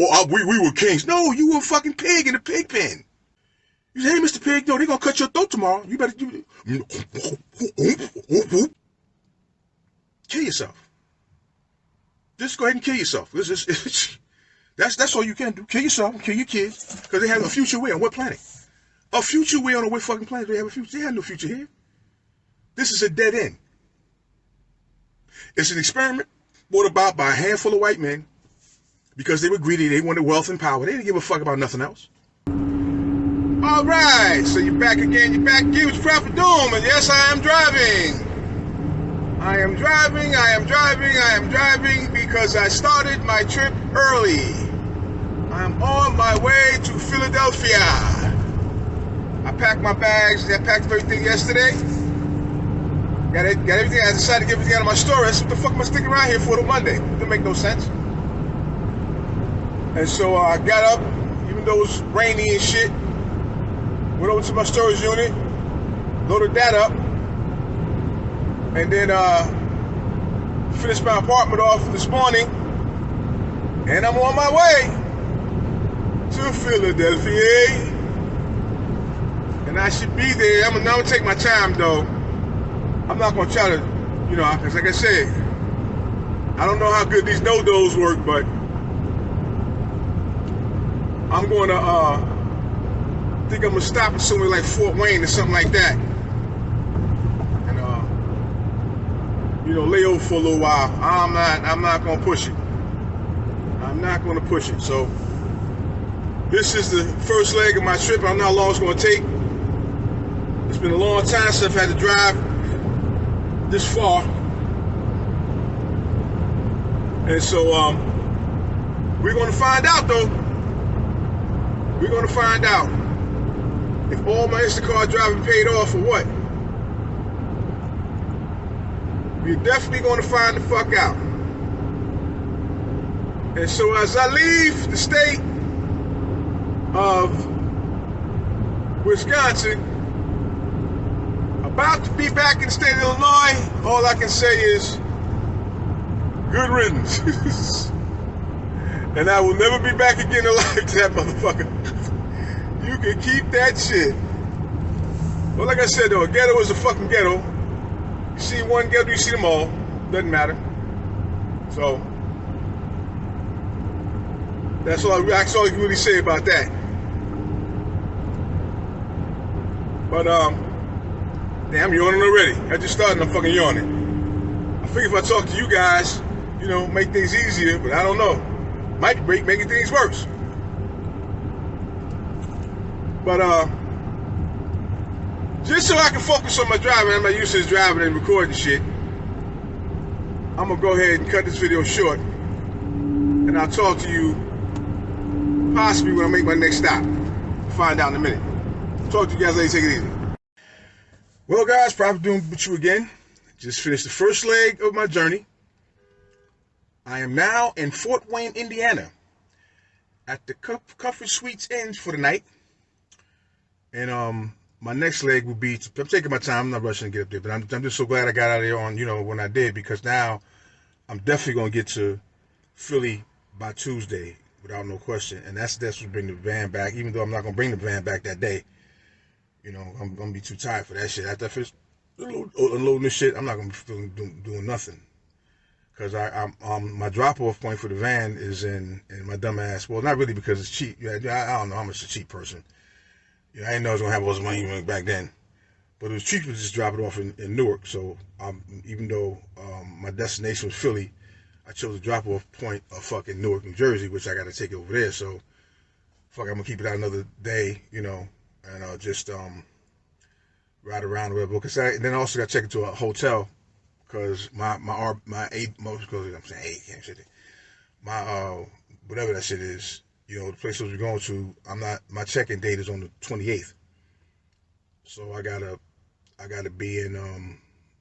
Oh, we were kings. No, you were a fucking pig in a pig pen. You say, hey, Mr. Pig, no, they're going to cut your throat tomorrow. You better kill yourself. Just go ahead and kill yourself. That's all you can do. Kill yourself and kill your kids because they have a future where? On what planet? A future where on what fucking planet do they have a future? They have no future here. This is a dead end. It's an experiment brought about by a handful of white men because they were greedy. They wanted wealth and power. They didn't give a fuck about nothing else. All right, so you're back again. You're back again with Prophet Doom, and yes, I am driving. I am driving because I started my trip early. I'm on my way to Philadelphia. I packed my bags. I packed everything yesterday. Got everything. I decided to get everything out of my storage. What the fuck am I sticking around here for till Monday? It didn't make no sense. And so I got up, even though it was rainy and shit. Went over to my storage unit, loaded that up, and then finished my apartment off this morning, and I'm on my way to Philadelphia, and I should be there. I'm gonna take my time though. I'm not gonna try to, because like I said, I don't know how good these no-dos work, but I'm going to I think I'm gonna stop at somewhere like Fort Wayne or something like that, and lay over for a little while. I'm not gonna push it. I'm not gonna push it. So this is the first leg of my trip. I don't know how long it's gonna take. It's been a long time since I've had to drive this far, and so we're gonna find out though. We're gonna find out if all my Instacart driving paid off or what. We're definitely going to find the fuck out. And so as I leave the state of Wisconsin, about to be back in the state of Illinois, all I can say is good riddance. And I will never be back again alive to that motherfucker. You can keep that shit. Well, like I said though, a ghetto is a fucking ghetto. You see one ghetto, you see them all. Doesn't matter. So that's all I can really say about that. But damn, I'm yawning already. I just started and I'm fucking yawning. I figure if I talk to you guys, make things easier, but I don't know. Might be making things worse. But just so I can focus on my driving, I'm not used to driving and recording shit, I'm gonna go ahead and cut this video short, and I'll talk to you possibly when I make my next stop. Find out in a minute. Talk to you guys later. Take it easy. Well, guys, Prophet Doom with you again. Just finished the first leg of my journey. I am now in Fort Wayne, Indiana, at the Comfort Suites Inn for the night. And my next leg will be, I'm taking my time, I'm not rushing to get up there, but I'm just so glad I got out of there on, when I did, because now I'm definitely going to get to Philly by Tuesday, without no question. And that's what bring the van back, even though I'm not going to bring the van back that day. I'm going to be too tired for that shit. After I finish unloading this shit, I'm not going to be doing nothing. Because my drop-off point for the van is in my dumb ass. Well, not really because it's cheap. I don't know how much a cheap person. I didn't know I was going to have all this money back then. But it was cheap to just drop it off in Newark. So even though my destination was Philly, I chose a drop-off point of fucking Newark, New Jersey, which I got to take it over there. So, fuck, I'm going to keep it out another day, and just ride around or whatever. And then I also got to check into a hotel. Because my whatever that shit is, the place we're going to, my check-in date is on the 28th. So I gotta be in,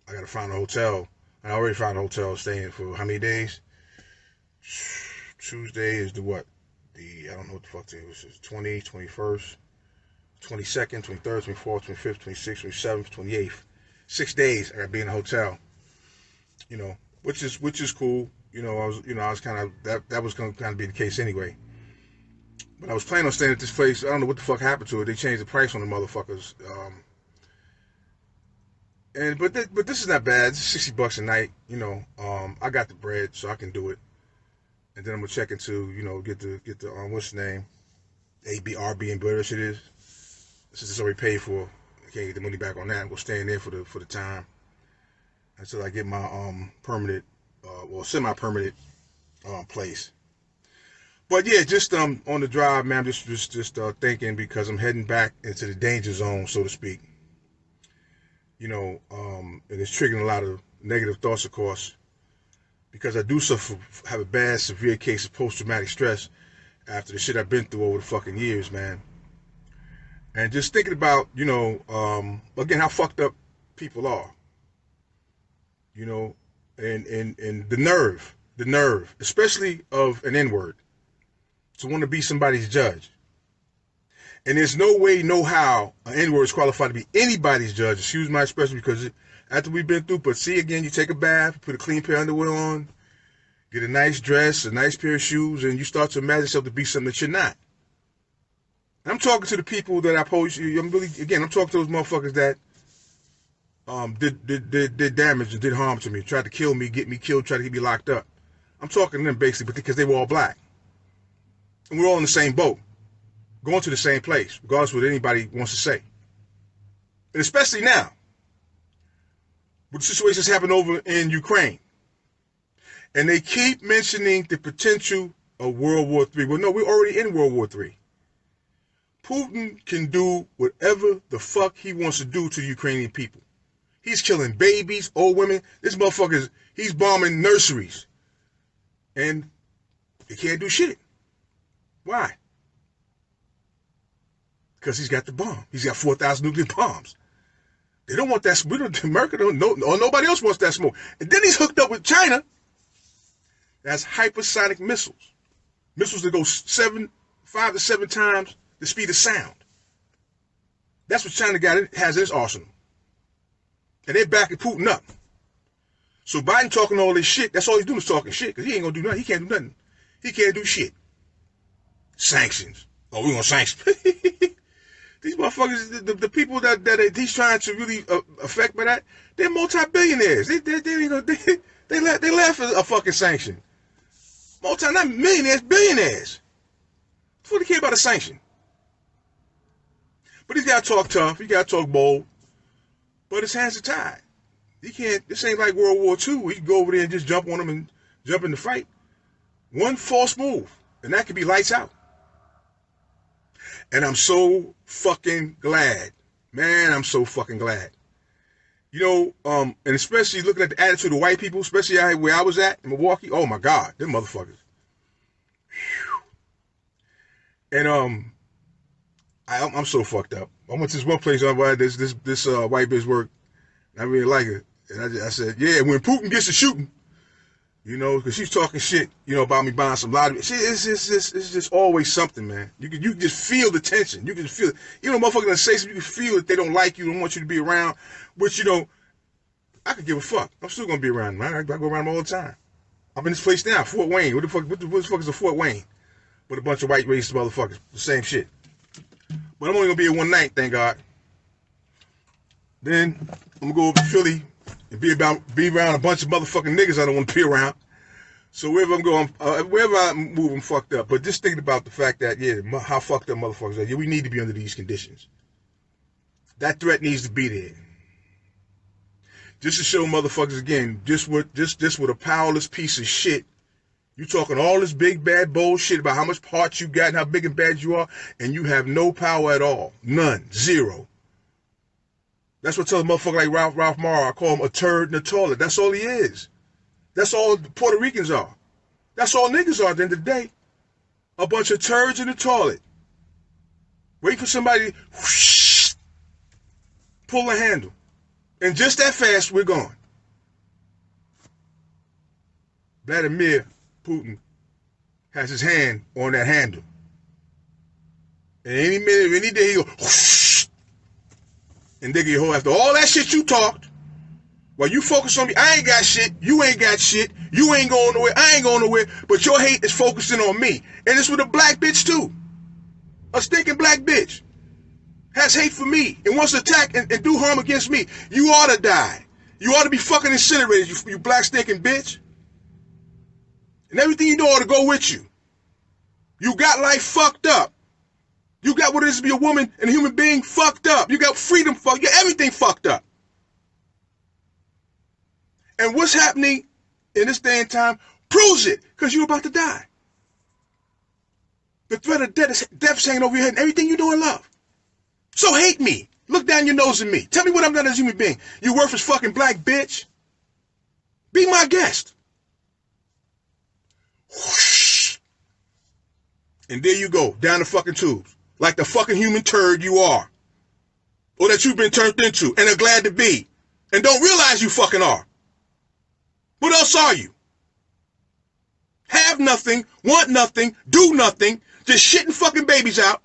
I gotta find a hotel. I already found a hotel staying for how many days? Tuesday is the what? I don't know what the fuck today was. 20th, 21st, 22nd, 23rd, 24th, 25th, 26th, 27th, 28th. 6 days I gotta be in a hotel. Which is cool. I was kind of that was going to kind of be the case anyway. But I was planning on staying at this place. I don't know what the fuck happened to it. They changed the price on the motherfuckers. But this is not bad. It's $60 a night. You know, I got the bread, so I can do it. And then I'm gonna check into, you know, get the what's the name, Airbnb, whatever shit is. Since it's already paid for, I can't get the money back on that. I'm gonna stay in there for the time until I get my permanent, semi-permanent place. But yeah, just on the drive, man, I'm just thinking, because I'm heading back into the danger zone, so to speak. You know, and it's triggering a lot of negative thoughts, of course, because I do have a bad, severe case of post-traumatic stress after the shit I've been through over the fucking years, man. And just thinking about, you know, again, how fucked up people are. You know, and the nerve, especially of an N-word, to want to be somebody's judge. And there's no way, no how an N-word is qualified to be anybody's judge, excuse my expression, because after we've been through, but see, again, you take a bath, put a clean pair of underwear on, get a nice dress, a nice pair of shoes, and you start to imagine yourself to be something that you're not. I'm talking to the people that I pose. I'm talking to those motherfuckers that did damage and did harm to me, tried to kill me, get me killed, tried to get me locked up. I'm talking to them basically because they were all black. And we're all in the same boat, going to the same place, regardless of what anybody wants to say. And especially now, with the situations happening over in Ukraine. And they keep mentioning the potential of World War III. Well, no, we're already in World War III. Putin can do whatever the fuck he wants to do to the Ukrainian people. He's killing babies, old women. This motherfucker, he's bombing nurseries. And they can't do shit. Why? Because he's got the bomb. He's got 4,000 nuclear bombs. They don't want that smoke. America don't know, or nobody else wants that smoke. And then he's hooked up with China. That's hypersonic missiles. Missiles that go 5 to 7 times the speed of sound. That's what China has in its arsenal. And they're backing Putin up. So Biden talking all this shit, that's all he's doing is talking shit, because he ain't gonna do nothing. He can't do nothing. He can't do shit. Sanctions. Oh, we're gonna sanction. These motherfuckers, the people that he's trying to really affect by that, they're multi-billionaires. They laugh at a fucking sanction. Not millionaires, billionaires. What do they care about a sanction? But he's got to talk tough. He got to talk bold. But his hands are tied. He can't. This ain't like World War II. Where he can go over there and just jump on them and jump in the fight. One false move, and that could be lights out. And I'm so fucking glad. Man, I'm so fucking glad. You know, and especially looking at the attitude of white people, especially where I was at in Milwaukee. Oh my God, them motherfuckers. Whew. And I'm so fucked up. I went to this one place where this white bitch worked. And I really like it. And I said, yeah, when Putin gets to shooting, you know, because she's talking shit, you know, about me buying some lottery. It's just always something, man. You can just feel the tension. You can feel it. You know, motherfuckers gonna say something, you can feel that they don't like you, don't want you to be around. Which, you know, I could give a fuck. I'm still gonna be around, man. I go around them all the time. I'm in this place now, Fort Wayne. What the fuck is a Fort Wayne? With a bunch of white racist motherfuckers. The same shit. But I'm only gonna be here one night, thank God. Then I'm gonna go over to Philly and be around a bunch of motherfucking niggas I don't want to be around. So wherever I'm going, wherever I move, I'm fucked up. But just thinking about the fact that, yeah, how fucked up motherfuckers are. Yeah, we need to be under these conditions. That threat needs to be there. Just to show motherfuckers again, just with a powerless piece of shit. You talking all this big bad bullshit about how much heart you got and how big and bad you are, and you have no power at all. None. Zero. That's what I tell a motherfucker like Ralph Maher. I call him a turd in the toilet. That's all he is. That's all Puerto Ricans are. That's all niggas are at the end of the day. A bunch of turds in the toilet. Wait for somebody to whoosh, pull a handle. And just that fast, we're gone. Vladimir Putin has his hand on that handle. And any minute, any day, he'll go whoosh, and dig your hole. After all that shit you talked, while you focus on me, I ain't got shit, you ain't got shit, you ain't going nowhere, I ain't going nowhere, but your hate is focusing on me. And it's with a black bitch too. a stinking black bitch, has hate for me and wants to attack and do harm against me, you ought to die. You ought to be fucking incinerated, you black stinking bitch. And everything you know ought to go with you. You got life fucked up. You got what it is to be a woman and a human being fucked up. You got freedom fucked. You got everything fucked up. And what's happening in this day and time proves it, because you're about to die. The threat of death is hanging over your head and everything you know and love. So hate me. Look down your nose at me. Tell me what I'm done as a human being. You worthless fucking black bitch. Be my guest. Whoosh. And there you go, down the fucking tubes. Like the fucking human turd you are. Or that you've been turned into and are glad to be. And don't realize you fucking are. What else are you? Have nothing, want nothing, do nothing, just shitting fucking babies out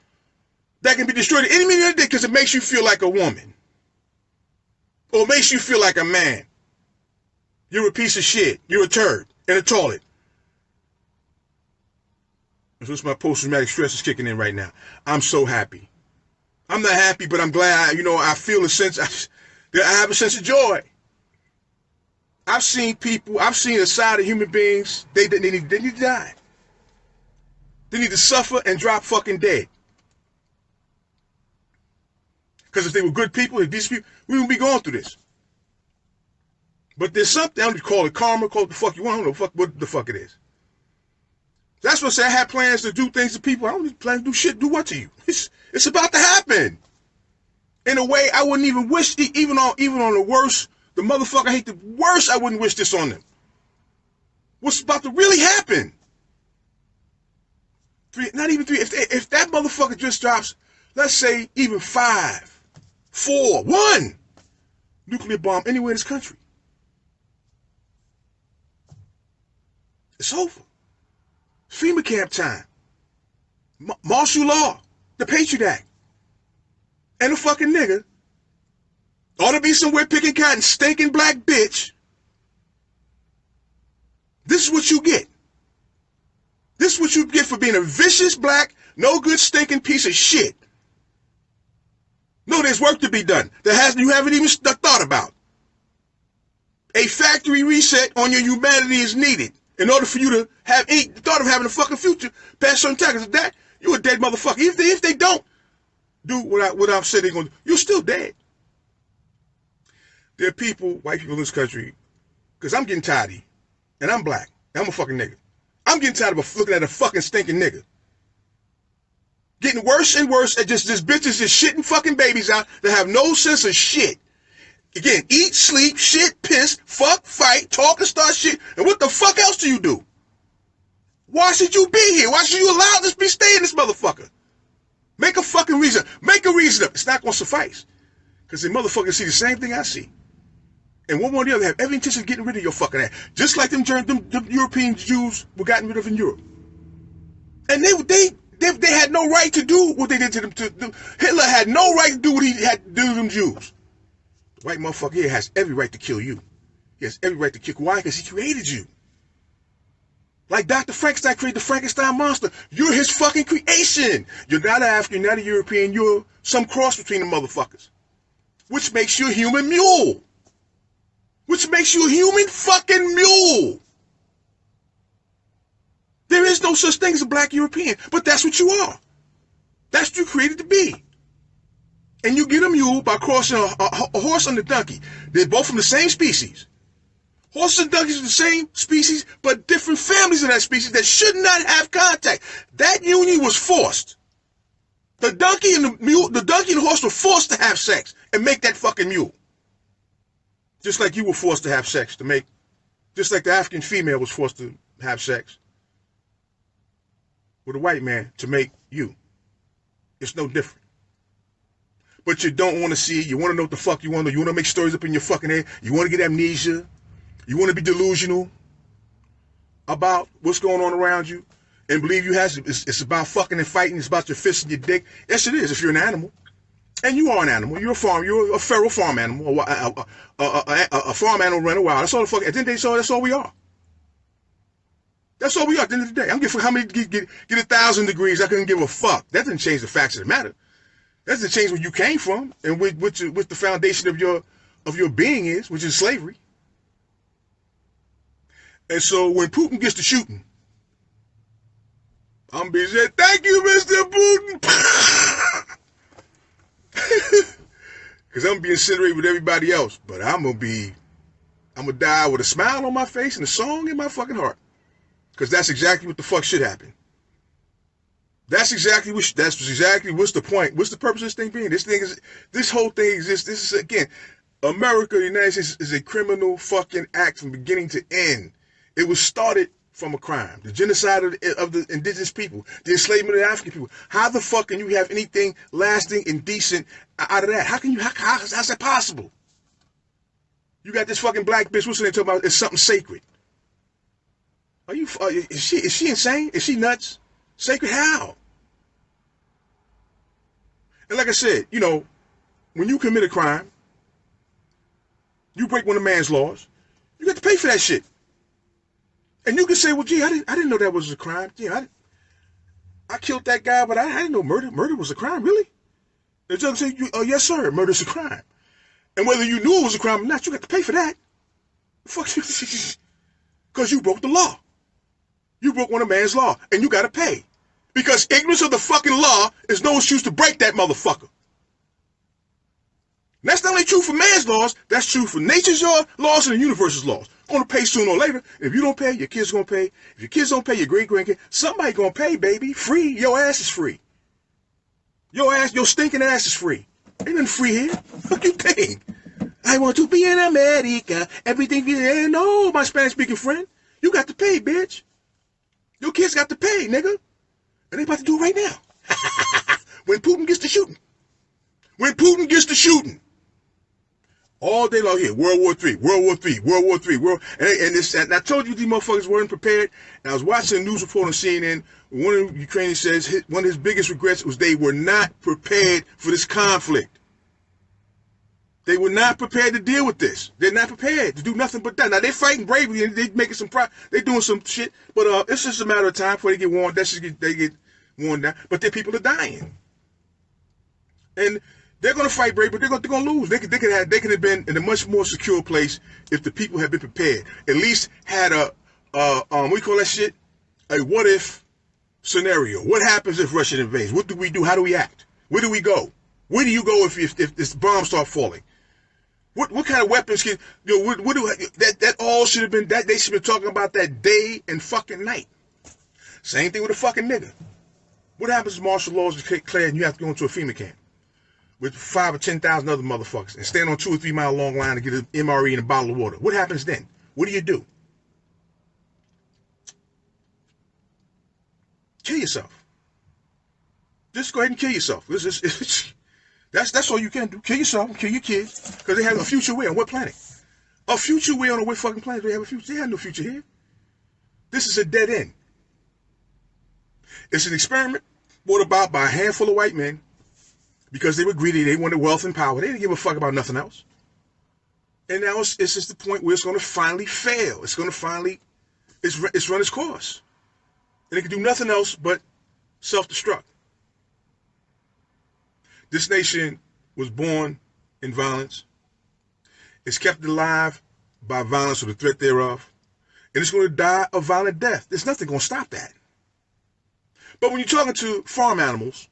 that can be destroyed at any minute of the day because it makes you feel like a woman. Or makes you feel like a man. You're a piece of shit. You're a turd in a toilet. That's my post-traumatic stress is kicking in right now. I'm so happy. I'm not happy, but I'm glad, I feel a sense, I have a sense of joy. I've seen people, I've seen a side of human beings, they need to die. They need to suffer and drop fucking dead. Because if they were good people, if these people, we wouldn't be going through this. But there's something, I don't call it karma, call it the fuck you want, I don't know what the fuck it is. That's what I say. I had plans to do things to people. I don't plan to do shit. Do what to you? It's about to happen. In a way, I wouldn't even wish, even on the worst, the motherfucker I hate the worst, I wouldn't wish this on them. What's about to really happen? Not even 3. If that motherfucker just drops, let's say even 5, 4, 1 nuclear bomb anywhere in this country, it's over. FEMA camp time. Martial law. The Patriot Act. And a fucking nigga ought to be somewhere picking cotton, stinking black bitch. This is what you get. This is what you get for being a vicious black, no good stinking piece of shit. No, there's work to be done that you haven't even thought about. A factory reset on your humanity is needed in order for you to have any thought of having a fucking future past certain time. Because of that, you're a dead motherfucker. If they don't do what I've said they're going to do, you're still dead. There are people, white people in this country, because I'm getting tired of you, and I'm black, and I'm a fucking nigga. I'm getting tired of looking at a fucking stinking nigga. Getting worse and worse at just bitches just shitting fucking babies out that have no sense of shit. Again, eat, sleep, shit, piss, fuck, fight, talk, and start shit. And what the fuck else do you do? Why should you be here? Why should you allow this be stay in this motherfucker? Make a fucking reason. Make a reason up. It's not going to suffice. Because the motherfuckers see the same thing I see. And one way or the other have every intention of getting rid of your fucking ass. Just like them European Jews were gotten rid of in Europe. And they had no right to do what they did to them. Hitler had no right to do what he had to do to them Jews. The white motherfucker here has every right to kill you. He has every right to kill you. Why? Because he created you. Like Dr. Frankenstein created the Frankenstein monster. You're his fucking creation. You're not African, you're not a European. You're some cross between the motherfuckers. Which makes you a human mule. Which makes you a human fucking mule. There is no such thing as a black European. But that's what you are. That's what you created to be. And you get a mule by crossing a horse and a donkey. They're both from the same species. Horses and donkeys are the same species, but different families of that species that should not have contact. That union was forced. The donkey and the horse were forced to have sex and make that fucking mule. Just like you were forced to have sex just like the African female was forced to have sex with a white man to make you. It's no different. But you don't want to see it. You want to know what the fuck you want to know. You want to make stories up in your fucking head. You want to get amnesia. You want to be delusional about what's going on around you and believe it's about fucking and fighting. It's about your fist and your dick. Yes, it is if you're an animal. And you are an animal. You're a feral farm animal. A farm animal running wild. That's all the fuck. At the end of the day, that's all we are. That's all we are at the end of the day. I don't give a fuck how many get 1,000 degrees. I couldn't give a fuck. That doesn't change the facts of the matter. That doesn't change where you came from and what the foundation of your being is, which is slavery. And so when Putin gets to shooting, I'm be saying, thank you, Mr. Putin. Because I'm going to be incinerated with everybody else. But I'm going to die with a smile on my face and a song in my fucking heart. Because that's exactly what the fuck should happen. That's exactly what's the point. What's the purpose of this thing being? This whole thing exists. This is, again, America, the United States is a criminal fucking act from beginning to end. It was started from a crime. The genocide of the indigenous people, the enslavement of the African people. How the fuck can you have anything lasting and decent out of that? How's that possible? You got this fucking black bitch, what's her name, talking about it's something sacred. Is she insane? Is she nuts? Sacred how? And like I said, when you commit a crime, you break one of man's laws, you got to pay for that shit. And you can say, well, gee, I didn't know that was a crime. Yeah, I killed that guy, but I didn't know murder was a crime, really? The judge say, oh, yes, sir, murder's a crime. And whether you knew it was a crime or not, you got to pay for that. Fuck you. Because you broke the law. You broke one of man's law, and you got to pay. Because ignorance of the fucking law is no excuse to break that motherfucker. And that's not only true for man's laws, that's true for nature's laws and the universe's laws. Going to pay sooner or later. If you don't pay, your kids going to pay. If your kids don't pay, your great-grandkids, somebody going to pay, baby. Free. Your ass is free. Your stinking ass is free. Ain't nothing free here. Fuck you think? I want to be in America. Everything is there. No, my Spanish-speaking friend. You got to pay, bitch. Your kids got to pay, nigga. And they about to do it right now. When Putin gets to shooting. When Putin gets to shooting. All day long here, World War III, World War III, World War III, and I told you these motherfuckers weren't prepared. And I was watching a news report on CNN. One of the Ukrainians says one of his biggest regrets was they were not prepared for this conflict. They were not prepared to deal with this. They're not prepared to do nothing but that. Now they're fighting bravely and they're making they're doing some shit, but it's just a matter of time before they get worn. They get worn down. But their people are dying, and they're going to fight brave, but they're going to lose. They could have been in a much more secure place if the people had been prepared. At least had we call that shit a what if scenario. What happens if Russia invades? What do we do? How do we act? Where do we go? Where do you go if this bombs start falling? What kind of weapons can that all should have been that they should have been talking about that day and fucking night. Same thing with a fucking nigga. What happens if martial laws are declared and you have to go into a FEMA camp with 5,000 or 10,000 other motherfuckers and stand on 2 or 3 mile long line to get an MRE and a bottle of water? What happens then? What do you do? Kill yourself. Just go ahead and kill yourself. That's all you can do. Kill yourself and kill your kids because they have a future where? On what planet? A future where on what fucking planet do they have a future? They have no future here. This is a dead end. It's an experiment brought about by a handful of white men because they were greedy. They wanted wealth and power. They didn't give a fuck about nothing else. And now it's just the point where it's going to finally fail. It's going to finally, it's run its course. And it can do nothing else but self-destruct. This nation was born in violence. It's kept alive by violence or the threat thereof. And it's going to die a violent death. There's nothing going to stop that. But when you're talking to farm animals,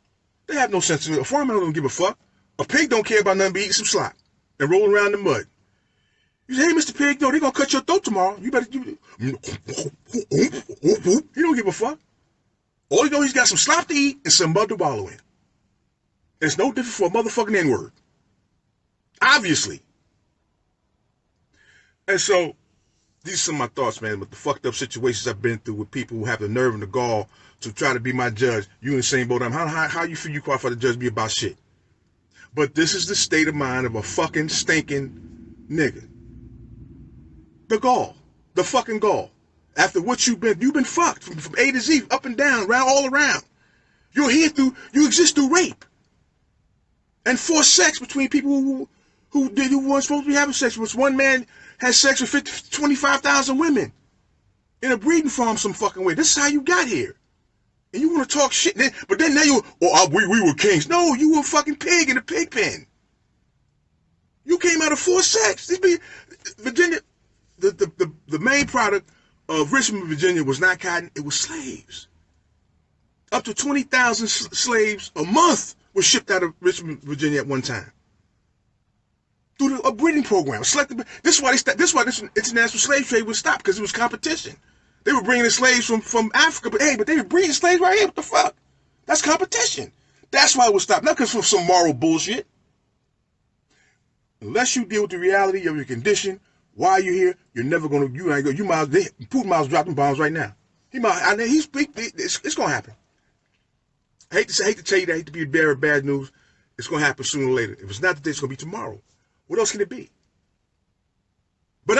they have no sense of it. A farm animal don't give a fuck. A pig don't care about nothing but eating some slop and rolling around in the mud. You say, hey, Mr. Pig, no, they're going to cut your throat tomorrow. You better... He don't give a fuck. All you know, he's got some slop to eat and some mud to wallow in. It's no different for a motherfucking N-word. Obviously. And so, these are some of my thoughts, man, with the fucked up situations I've been through with people who have the nerve and the gall to try to be my judge. You in the same boat. How you feel you qualify to judge me about shit? But this is the state of mind of a fucking stinking nigga. The gall. The fucking gall. After what you've been fucked from A to Z, up and down, around, all around. You exist through rape. And forced sex between people who weren't supposed to be having sex with. One man has sex with 25,000 women. in a breeding farm some fucking way. This is how you got here. And you want to talk shit, but then now we were kings. No, you were a fucking pig in a pig pen. You came out of forced sex. Virginia, the main product of Richmond, Virginia was not cotton, it was slaves. Up to 20,000 slaves a month were shipped out of Richmond, Virginia at one time. Through a breeding program. This is why this international slave trade was stopped, because it was competition. They were bringing in slaves from Africa, but they were breeding slaves right here. What the fuck? That's competition. That's why it was stopped. Not because of some moral bullshit. Unless you deal with the reality of your condition, why you're here, you're never gonna. Putin might drop them bombs right now. It's gonna happen. I hate to tell you that. I hate to be the bearer of bad news. It's gonna happen sooner or later. If it's not today, it's gonna be tomorrow. What else can it be? But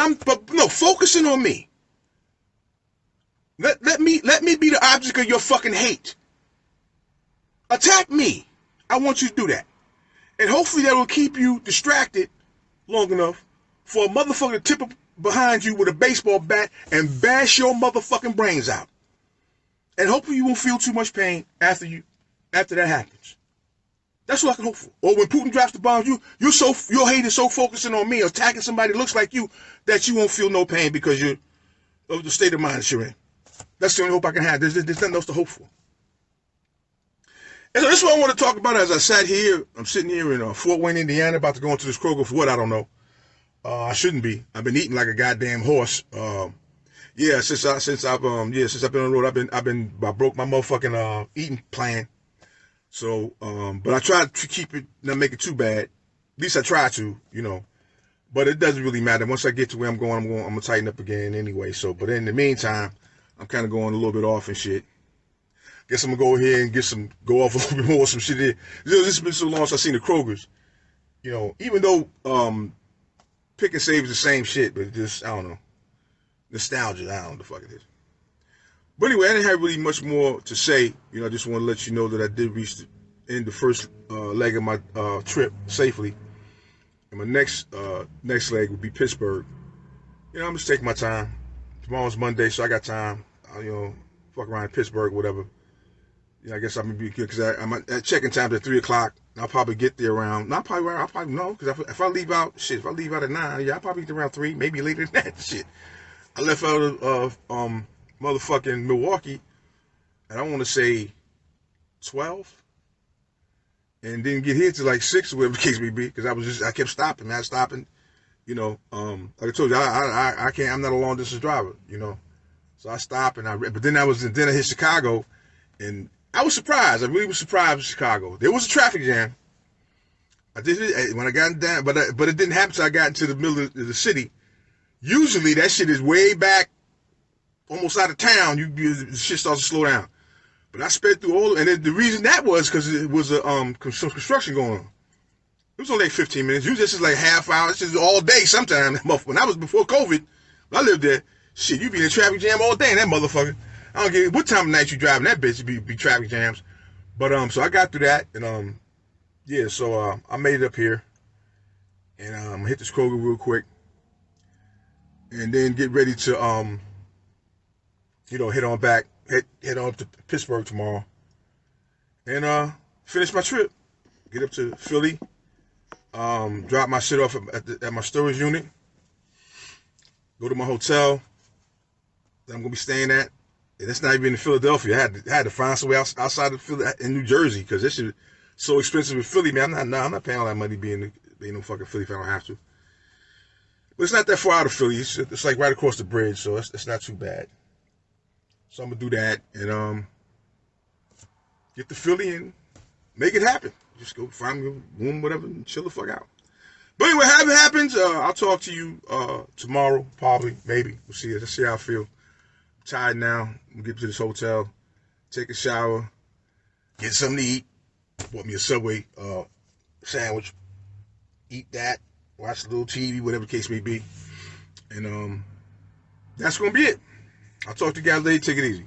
focusing on me. Let me be the object of your fucking hate. Attack me. I want you to do that. And hopefully that will keep you distracted long enough for a motherfucker to tip up behind you with a baseball bat and bash your motherfucking brains out. And hopefully you won't feel too much pain after that happens. That's what I can hope for. Or when Putin drops the bombs, your hate is so focusing on me, attacking somebody that looks like you, that you won't feel no pain because of the state of mind that you're in. That's the only hope I can have. There's nothing else to hope for. And so this is what I want to talk about as I sat here. I'm sitting here in Fort Wayne, Indiana, about to go into this Kroger for what? I don't know. I shouldn't be. I've been eating like a goddamn horse. Since I've been on the road, I broke my motherfucking eating plan. So, but I try to keep it, not make it too bad. At least I try to, But it doesn't really matter. Once I get to where I'm going, I'm gonna tighten up again anyway. So, but in the meantime, I'm kind of going a little bit off and shit. Guess I'm gonna go ahead and go off a little bit more some shit there. This has been so long since I've seen the Krogers. Even though Pick and Save is the same shit, but just, I don't know. Nostalgia, I don't know what the fuck it is. But anyway, I didn't have really much more to say. I just want to let you know that I did reach the end the first leg of my trip safely. And my next leg would be Pittsburgh. I'm just taking my time. Tomorrow's Monday, so I got time. Fuck around in Pittsburgh, whatever. I guess I'm gonna be good because I'm at check-in time at 3:00. I'll probably get there around. I'll probably know because if I leave out at 9, I'll probably get there around 3, maybe later than that. Shit, I left out of motherfucking Milwaukee, and I want to say 12, and didn't get here till like 6 or whatever the case may be because I kept stopping. Like I told you, I can't. I'm not a long distance driver. So I stopped but then I hit Chicago, and I was surprised. I really was surprised with Chicago. There was a traffic jam. I did it when I got down, but it didn't happen until I got into the middle of the city. Usually that shit is way back, almost out of town. The shit starts to slow down. But I sped through and the reason that was because it was some construction going on. It was only like 15 minutes. Usually this is like half hour. This is all day sometimes. When I was before COVID, when I lived there, shit, you be in a traffic jam all day in that motherfucker. I don't care what time of night you driving that bitch, be traffic jams. But so I got through that, and so I made it up here, and hit this Kroger real quick, and then get ready to head on back, head on up to Pittsburgh tomorrow, and finish my trip. Get up to Philly, drop my shit off at my storage unit, go to my hotel that I'm gonna be staying at. And it's not even in Philadelphia. I had to find some way outside of Philly, in New Jersey, because this shit is so expensive in Philly, man. I'm not paying all that money being no fucking Philly if I don't have to. But it's not that far out of Philly. It's like right across the bridge, so it's not too bad. So I'm gonna do that and get to Philly and make it happen. Just go find me a room, whatever, and chill the fuck out. But anyway, however it happens, I'll talk to you tomorrow, probably, maybe. We'll see. Let's see how I feel. Tired now. I'm gonna get to this hotel, take a shower, get something to eat. Bought me a Subway sandwich. Eat that. Watch a little TV, whatever the case may be. And that's gonna be it. I'll talk to you guys later. Take it easy.